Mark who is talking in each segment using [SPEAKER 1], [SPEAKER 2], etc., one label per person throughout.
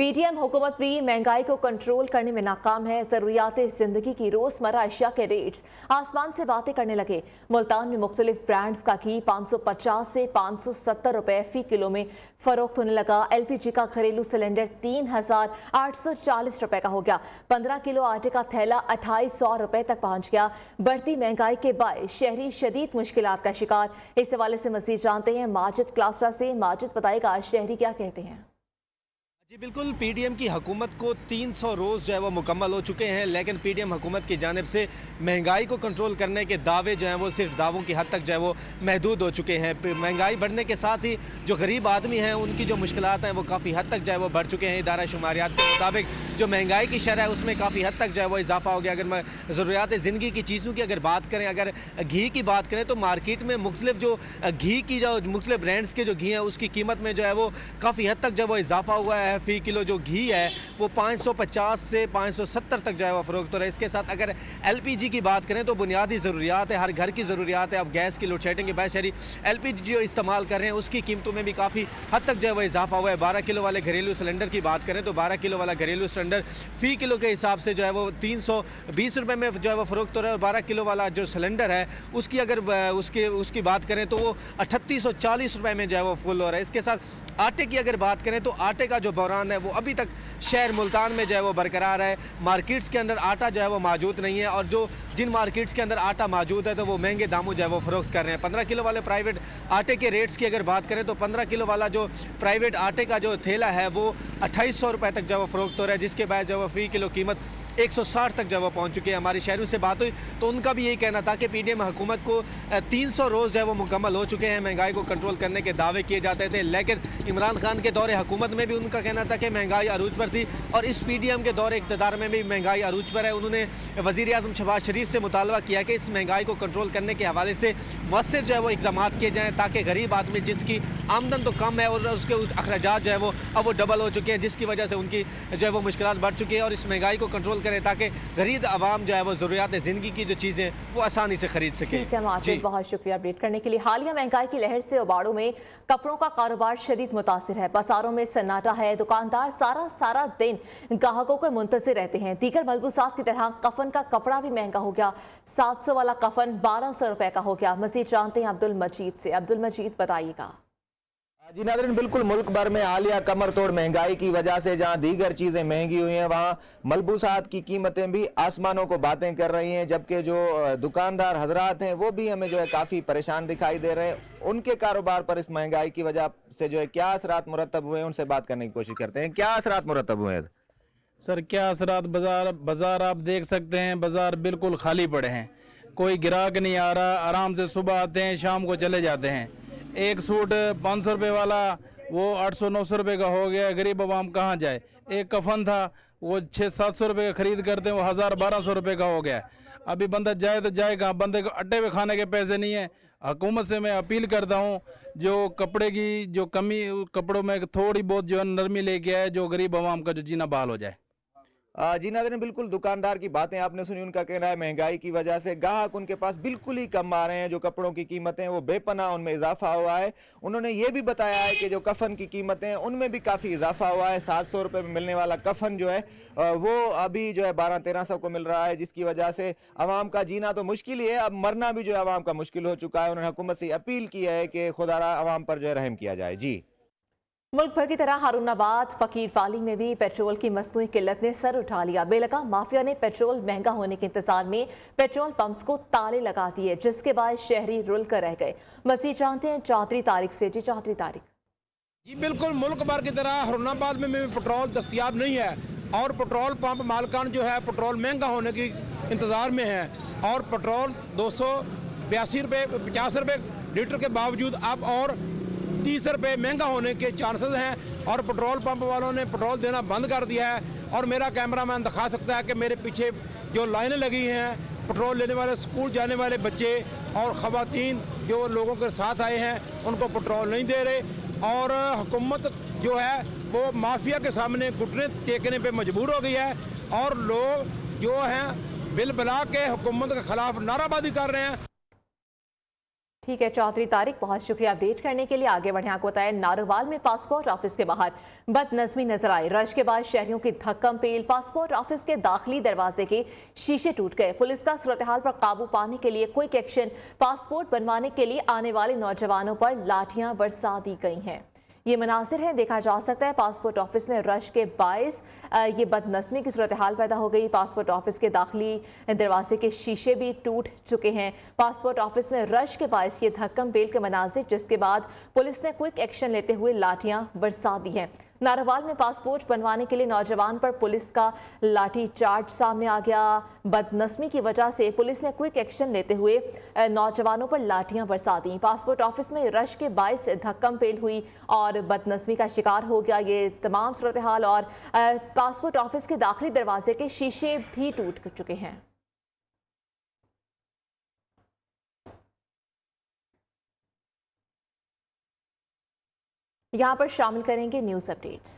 [SPEAKER 1] PTM हुकूमत भी महंगाई को कंट्रोल करने में नाकाम है। जरूरियात जिंदगी की रोजमर्रा अशिया के रेट्स आसमान से बातें करने लगे। मुल्तान में मुख्तलिफ ब्रांड्स का घी 550 से 570 रुपए फी किलो में फरोख्त होने लगा। एलपीजी का घरेलू सिलेंडर 3840 रुपए का हो गया। 15 किलो आटे का थैला 2800 रुपए तक पहुंच गया। बढ़ती महंगाई के बायस शहरी शदीद मुश्किलात का शिकार। इस हवाले से मजीद जानते हैं माजिद क्लासरा से। माजिद बताएगा शहरी क्या कहते हैं।
[SPEAKER 2] जी बिल्कुल, पीडीएम की हुकूमत को 300 रोज़ जो है वो मुकम्मल हो चुके हैं, लेकिन पीडीएम हुकूमत की जानिब से महंगाई को कंट्रोल करने के दावे जो हैं वो सिर्फ दावों की हद तक जो है वो महदूद हो चुके हैं। महंगाई बढ़ने के साथ ही जो गरीब आदमी हैं उनकी जो मुश्किलात हैं वो काफ़ी हद तक जो है वो बढ़ चुके हैं। इदारा शुमारियात के मुताबिक जो महंगाई की शरह है उसमें काफ़ी हद तक जो है वो इजाफा हो गया। अगर मैं ज़रूरियात ज़िंदगी की चीज़ों की अगर बात करें, अगर घी की बात करें तो मार्केट में मुख्तलिफ जो घी की जो मुख्तलिफ ब्रांड्स के जो घी हैं उसकी कीमत में जो है वो काफ़ी हद तक जो है वो इजाफा हुआ है। फ़ी किलो जो घी है वो 550 से 570 तक जो है वो फ़रोख्त हो रहा है। इसके साथ अगर एलपीजी की बात करें तो बुनियादी ज़रूरियात है, हर घर की ज़रूरियात है। अब गैस की लोड शेडिंग के बायस शहरी एलपीजी जो इस्तेमाल कर रहे हैं उसकी कीमतों में भी काफ़ी हद तक जो है वो इजाफा हुआ है। 12 किलो वाले घरेलू सिलेंडर की बात करें तो 12 किलो वाला घरेलू सिलेंडर फ़ी किलो के हिसाब से जो है वो 320 रुपये में जो है वो फ़रोख्त हो रहा है। और 12 किलो वाला जो सिलेंडर है उसकी अगर उसकी बात करें तो वो 3840 रुपये में जो है वो फुल हो रहा है। इसके साथ आटे की अगर बात करें तो आटे का जो बहरान है वो अभी तक शहर मुल्तान में जो है वो बरकरार है। मार्केट्स के अंदर आटा जो है वो मौजूद नहीं है, और जो जिन मार्केट्स के अंदर आटा मौजूद है तो वो महंगे दामों जो है वो फ़रोख्त कर रहे हैं। 15 किलो वाले प्राइवेट आटे के रेट्स की अगर बात करें तो 15 किलो वाला जो प्राइवेट आटे का जो थैला है वो 2800 रुपये तक जो है वो फ़रोख्त हो रहा है, जिसके बाद जो है वो फ़ी किलो कीमत 160 तक जो है वो पहुँच चुके हैं। हमारी शहरों से बात हुई तो उनका भी यही कहना था कि पीडीएम हुकूमत को 300 रोज़ जो है वो मुकम्मल हो चुके हैं। महंगाई को कंट्रोल करने के दावे किए जाते थे, लेकिन इमरान खान के दौरे हुकूमत में भी उनका कहना था कि महंगाई अरूज पर थी, और इस पीडीएम के दौरे इक़्तिदार में भी महंगाई अरूज पर है। उन्होंने वज़ीर आज़म शहबाज शरीफ से मुतालबा किया कि इस महंगाई को कंट्रोल करने के हवाले से मौसर जो है वो इक़दाम किए जाएँ, ताकि गरीब आदमी जिसकी आमदन तो कम है और उसके अखराजात जो है वो अब वो डबल हो चुके हैं, जिसकी वजह से उनकी जो है वो मुश्किलात बढ़ चुकी है, और इस महंगाई को कंट्रोल करें ताकि गरीब आवाम जो है वो ज़रूरियात ज़िंदगी की जो चीज़ें वो आसानी से खरीद सके।
[SPEAKER 1] ठीक है माजिद, बहुत शुक्रिया अपडेट करने के लिए। हालिया महंगाई की लहर से उबाड़ों में कपड़ों का कारोबार शदीद मुतासिर है। बाजारों में सन्नाटा है। दुकानदार सारा दिन ग्राहकों को मुंतज़िर रहते हैं। दीगर मलबूसात की तरह कफन का कपड़ा भी महंगा हो गया। 700 वाला कफन 1200 रुपए का हो गया। मजीद जानते हैं अब्दुल मजीद से। अब्दुल मजीद बताइएगा।
[SPEAKER 3] जी नाज़रीन, बिल्कुल मुल्क भर में हालिया कमर तोड़ महंगाई की वजह से जहां दीगर चीज़ें महंगी हुई हैं वहां मलबूसात की कीमतें भी आसमानों को बातें कर रही हैं, जबकि जो दुकानदार हजरात हैं वो भी हमें जो है काफ़ी परेशान दिखाई दे रहे हैं। उनके कारोबार पर इस महंगाई की वजह से जो है क्या असरात मुरतब हुए हैं, उनसे बात करने की कोशिश करते हैं। क्या असरात मुरतब हुए हैं
[SPEAKER 4] सर? क्या असरात? बाजार आप देख सकते हैं, बाजार बिल्कुल खाली पड़े हैं, कोई ग्राहक नहीं आ रहा। आराम से सुबह आते हैं, शाम को चले जाते हैं। एक सूट 500 रुपये वाला वो 800-900 रुपये का हो गया। गरीब आवाम कहाँ जाए? एक कफन था वो 600-700 रुपये का खरीद करते हैं, वो 1000-1200 रुपये का हो गया। अभी बंदा जाए तो जाए कहाँ? बंदे को अड्डे पे खाने के पैसे नहीं है। हुकूमत से मैं अपील करता हूँ जो कपड़े की जो कमी, कपड़ों में थोड़ी बहुत जो है नरमी लेके आए, जो गरीब आवाम का जो जीना बहाल हो जाए।
[SPEAKER 3] जी नाज़रीन, बिल्कुल दुकानदार की बातें आपने सुनी। उनका कहना है महंगाई की वजह से ग्राहक उनके पास बिल्कुल ही कम आ रहे हैं। जो कपड़ों की कीमतें वो बेपनाह उनमें इजाफा हुआ है। उन्होंने ये भी बताया है कि जो कफन की कीमतें हैं उनमें भी काफ़ी इजाफा हुआ है। 700 रुपये में मिलने वाला कफन जो है वो अभी जो है 1200-1300 को मिल रहा है, जिसकी वजह से आवाम का जीना तो मुश्किल ही है, अब मरना भी जो है आवाम का मुश्किल हो चुका है। उन्होंने हुकूमत से अपील की है कि खुदारा आवाम पर जो है रहम किया जाए। जी,
[SPEAKER 1] मुल्क भर की तरह हारूनाबाद फकीर फाली में भी पेट्रोल की मसनूई किल्लत ने सर उठा लिया। बेलगा माफिया ने पेट्रोल महंगा होने के इंतजार में पेट्रोल पंप्स को ताले लगा दिए, जिसके बाद शहरी रुल कर रह गए। मजीद जानते हैं 4 तारीख से। जी 4 तारीख।
[SPEAKER 5] जी बिल्कुल, मुल्क भर की तरह हारूनाबाद में भी पेट्रोल दस्तियाब नहीं है, और पेट्रोल पंप मालकान जो है पेट्रोल महंगा होने की इंतज़ार में है, और पेट्रोल 282 रुपये 50 रुपये लीटर के बावजूद अब और 30 रुपये महंगा होने के चांसेस हैं, और पेट्रोल पंप वालों ने पेट्रोल देना बंद कर दिया है। और मेरा कैमरामैन दिखा सकता है कि मेरे पीछे जो लाइनें लगी हैं, पेट्रोल लेने वाले स्कूल जाने वाले बच्चे और ख़वातीन जो लोगों के साथ आए हैं उनको पेट्रोल नहीं दे रहे, और हुकूमत जो है वो माफिया के सामने घुटने टेकने पे मजबूर हो गई है, और लोग जो हैं बिल बुला के हुकूमत के खिलाफ नाराबाजी कर रहे हैं।
[SPEAKER 1] ठीक है चौधरी तारिक, बहुत शुक्रिया अपडेट करने के लिए। आगे बढ़े, आपको बताया नारोवाल में पासपोर्ट ऑफिस के बाहर बदनज़मी नजर आई। रश के बाद शहरियों की धक्कम पेल, पासपोर्ट ऑफिस के दाखिली दरवाजे के शीशे टूट गए। पुलिस का सूरत हाल पर काबू पाने के लिए क्विक एक्शन, पासपोर्ट बनवाने के लिए आने वाले नौजवानों पर लाठियां बरसा दी गई हैं। ये मनासिर है, देखा जा सकता है पासपोर्ट ऑफिस में रश के बायस ये बदनज़मी की सूरत हाल पैदा हो गई। पासपोर्ट ऑफिस के दाखिली दरवाजे के शीशे भी टूट चुके हैं। पासपोर्ट ऑफिस में रश के बायस ये धक्कम पेल के मनासिर, जिसके बाद पुलिस ने क्विक एक्शन लेते हुए लाठियां बरसा दी हैं। नारोवाल में पासपोर्ट बनवाने के लिए नौजवान पर पुलिस का लाठी चार्ज सामने आ गया। बदनज़मी की वजह से पुलिस ने क्विक एक्शन लेते हुए नौजवानों पर लाठियां बरसा दी। पासपोर्ट ऑफिस में रश के बायस धक्कम पेल हुई और बदनज़मी का शिकार हो गया ये तमाम सूरत हाल। और पासपोर्ट ऑफिस के दाखिली दरवाजे के शीशे भी टूट चुके हैं। यहाँ पर शामिल करेंगे न्यूज़ अपडेट्स।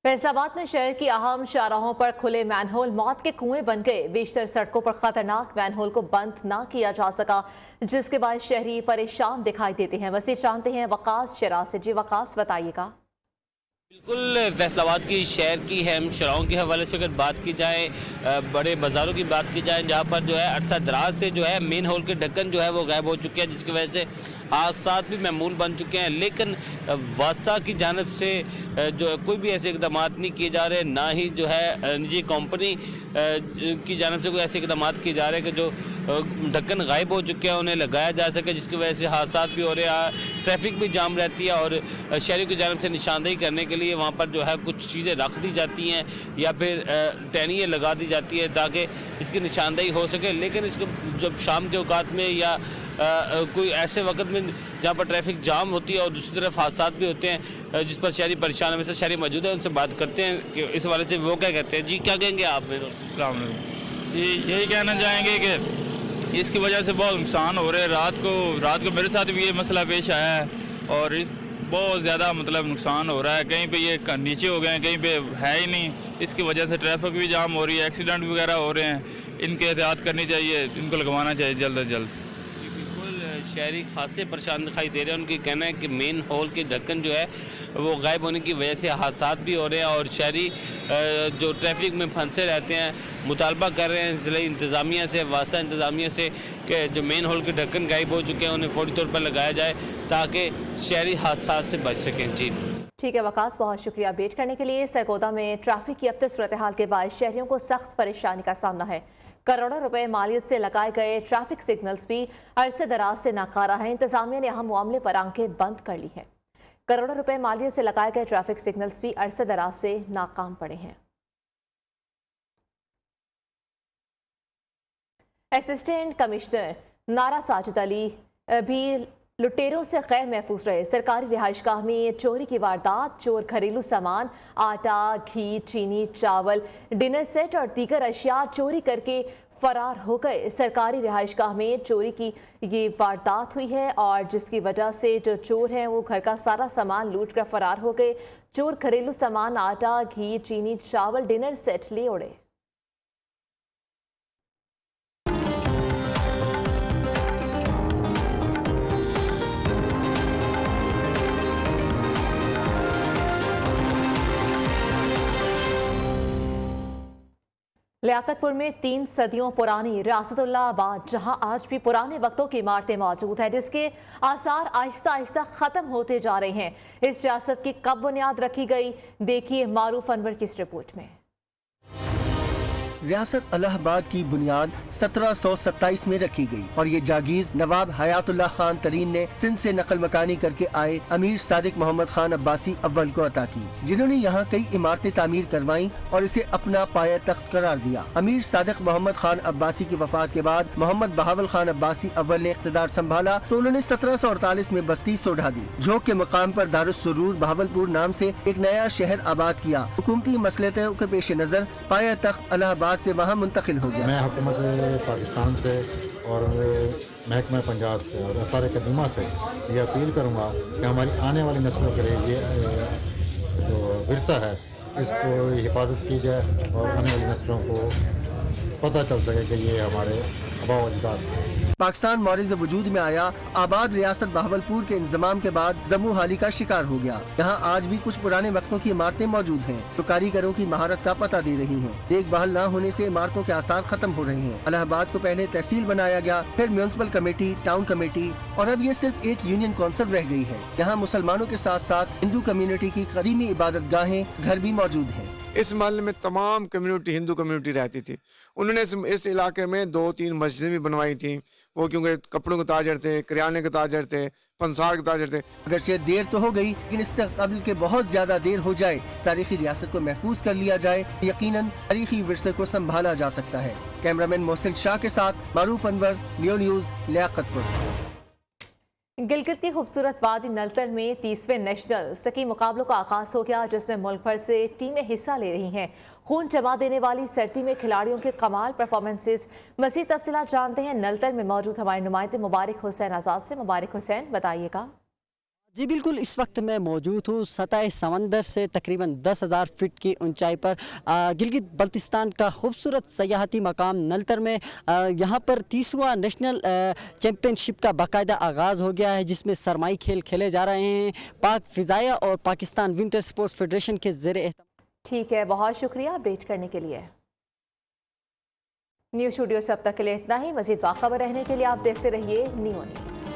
[SPEAKER 1] फैसलाबाद में शहर की अहम शाहराहों पर खुले मैनहोल मौत के कुएं बन गए। बेशतर सड़कों पर खतरनाक मैनहोल को बंद ना किया जा सका, जिसके बाद शहरी परेशान दिखाई देते हैं। वसीम जानते हैं वकास शराज से। जी वकास, बताइएगा।
[SPEAKER 6] बिल्कुल, फैसलाबाद की शहर की अहम शराहों के हवाले से अगर बात की जाए, बड़े बाज़ारों की बात की जाए, जहाँ पर जो है अरसा दराज से जो है मेन होल के ढक्कन जो है वो गायब हो चुके हैं, जिसकी वजह से हादसा भी मामूल बन चुके हैं। लेकिन वासा की जानिब से जो कोई भी ऐसे इकदाम नहीं किए जा रहे, ना ही जो है निजी कंपनी की जानिब से कोई ऐसे इकदाम किए जा रहे हैं कि जो ढक्कन गायब हो चुके हैं उन्हें लगाया जा सके, जिसकी वजह से हादसा भी हो रहे हैं, ट्रैफिक भी जाम रहती है। और शहरी की जानिब से निशानदेही करने के लिए वहाँ पर जो है कुछ चीज़ें रख दी जाती हैं या फिर टहनियाँ लगा दी जाती है ताकि इसकी निशानदेही हो सके। लेकिन इसको जब शाम के औकात में या कोई ऐसे वक्त में जहाँ पर ट्रैफिक जाम होती है और दूसरी तरफ हादसा भी होते हैं, जिस पर शहरी परेशान है, वैसे शहरी मौजूद है, उनसे बात करते हैं कि इस वाले से वो क्या कहते हैं। जी क्या कहेंगे आप?
[SPEAKER 7] यही कहना चाहेंगे कि इसकी वजह से बहुत नुकसान हो रहे हैं। रात को मेरे साथ भी ये मसला पेश आया है और इस बहुत ज़्यादा मतलब नुकसान हो रहा है। कहीं पे ये नीचे हो गए हैं, कहीं पे है ही नहीं। इसकी वजह से ट्रैफिक भी जाम हो रही है, एक्सीडेंट वगैरह हो रहे हैं। इनके एहतियात करनी चाहिए, इनको लगवाना चाहिए जल्द अज जल्द।
[SPEAKER 6] बिल्कुल, शहरी खासे परेशान दिखाई दे रहे हैं। उनकी कहना है कि मेन हॉल के ढक्कन जो है वो गायब होने की वजह से हादसा भी हो रहे हैं और शहरी जो ट्रैफिक में फंसे रहते हैं मुतालबा कर रहे हैं ज़िला इंतज़ामिया से, वासा इंतज़ामिया से कि जो मेन हॉल के ढक्कन गायब हो चुके हैं उन्हें फौरी तौर पर लगाया जाए ताकि शहरी हादसा से बच सकें। जी
[SPEAKER 1] ठीक है वकास, बहुत शुक्रिया अपडेट करने के लिए। सरगोदा में ट्रैफिक की अब तक सूरत हाल के बाद शहरियों को सख्त परेशानी का सामना है। करोड़ों रुपए मालियत से लगाए गए ट्रैफिक सिग्नल्स भी अरसे दराज से नाकारा है। इंतजामिया ने अहम मामले पर आंखें बंद कर ली हैं। करोड़ों रुपए मालियत से लगाए गए ट्रैफिक सिग्नल्स भी अरसे दराज से नाकाम पड़े हैं। असिस्टेंट कमिश्नर नारा साजिद अली भी लुटेरों से गैर महफूज रहे। सरकारी रिहाइशगाह में चोरी की वारदात, चोर घरेलू सामान, आटा, घी, चीनी, चावल, डिनर सेट और दीगर अशिया चोरी करके फरार हो गए। सरकारी रिहाइशगाह में चोरी की ये वारदात हुई है और जिसकी वजह से जो चोर हैं वो घर का सारा सामान लूट कर फरार हो गए। चोर घरेलू सामान, आटा, घी, चीनी, चावल, डिनर सेट ले उड़े। लियाकतपुर में 3 सदियों पुरानी रियासतुल्लाह आबाद, जहां आज भी पुराने वक्तों की इमारतें मौजूद हैं, जिसके आसार आहिस्ता आहिस्ता खत्म होते जा रहे हैं। इस रियासत की कब बुनियाद रखी गई, देखिए मारूफ अनवर की इस रिपोर्ट में।
[SPEAKER 8] रियासत इलाहाबाद की बुनियाद 1727 में रखी गई और ये जागीर नवाब हयातुल्लाह खान तरीन ने सिंध से नकल मकानी करके आए अमीर सादिक मोहम्मद खान अब्बासी अव्वल को अता की, जिन्होंने यहाँ कई इमारतें तामीर करवाई और इसे अपना पाया तख्त करार दिया। अमीर सादिक मोहम्मद खान अब्बासी की वफात के बाद मोहम्मद बहावल खान अब्बासी अव्वल ने इख्तिदार संभाला तो उन्होंने 1748 में बस्ती सोढ़ा दी। झोंक के मकाम पर दारुस्सुरूर बहावलपुर नाम से एक नया शहर आबाद किया। हुकूमती मसलहतों के पेश नजर पाया तख्त इलाहाबाद से वहाँ मुंतकिल हो गया।
[SPEAKER 9] मैं हुकूमत पाकिस्तान से और महकमा पंजाब से और आसार कदीमा से ये अपील करूँगा कि हमारी आने वाली नस्लों के लिए ये जो विरसा है इसको हिफाजत की जाए और आने वाली नस्लों को पता चल सके कि ये हमारे आबा अजदाद हैं।
[SPEAKER 8] पाकिस्तान मौरिज़ वजूद में आया, आबाद रियासत बहावलपुर के इंजमाम के बाद जम्मू हाली का शिकार हो गया। यहाँ आज भी कुछ पुराने वक्तों की इमारतें मौजूद हैं जो कारीगरों की महारत का पता दे रही हैं। देखभाल न होने से इमारतों के आसार खत्म हो रहे हैं। इलाहाबाद को पहले तहसील बनाया गया, फिर म्यूनिसिपल कमेटी, टाउन कमेटी और अब ये सिर्फ एक यूनियन कौंसिल रह गई है। यहाँ मुसलमानों के साथ साथ हिंदू कम्युनिटी की कदीमी इबादत गाहें, घर भी मौजूद हैं।
[SPEAKER 10] इस महल में तमाम कम्युनिटी हिंदू कम्युनिटी रहती थी। उन्होंने इस इलाके में 2-3 मस्जिदें भी बनवाई थी। वो क्योंकि कपड़ों के ताजर थे, किराने के ताजर थे, पंसार के ताजर थे।
[SPEAKER 8] अगरचे देर तो हो गई, लेकिन इससे कबल के बहुत ज्यादा देर हो जाए तारीखी रियासत को महफूज कर लिया जाए, यकीनन तारीखी विरसे को संभाला जा सकता है। कैमरामैन मोहसिन शाह के साथ मारूफ अनवर, लियो न्यूज, लियाकतपुर।
[SPEAKER 1] गिलगित की खूबसूरत वादी नलतर में 30वें नेशनल स्की मुकाबलों का आगाज हो गया, जिसमें मुल्क भर से टीमें हिस्सा ले रही हैं। खून जमा देने वाली सर्दी में खिलाड़ियों के कमाल परफॉर्मेंसेस। मज़ीद तफसीलात जानते हैं नलतर में मौजूद हमारे नुमाइंदे मुबारक हुसैन आज़ाद से। मुबारक हुसैन, बताइएगा।
[SPEAKER 11] जी बिल्कुल, इस वक्त मैं मौजूद हूँ सतह समंदर से तकरीबन 10,000 फीट की ऊंचाई पर गिलगित बल्तिस्तान का खूबसूरत सयाहती मकाम नलतर में। यहाँ पर 30वां नेशनल चैम्पियनशिप का बाकायदा आगाज़ हो गया है, जिसमें सरमाई खेल खेले जा रहे हैं पाक फ़िज़ाया और पाकिस्तान विंटर स्पोर्ट्स फेडरेशन के ज़ेरे।
[SPEAKER 1] ठीक है, बहुत शुक्रिया अपडेट करने के लिए। न्यूज़ स्टूडियो से अब तक के लिए इतना ही। मज़ीद बाखबर रहने के लिए आप देखते रहिए नियो न्यूज़।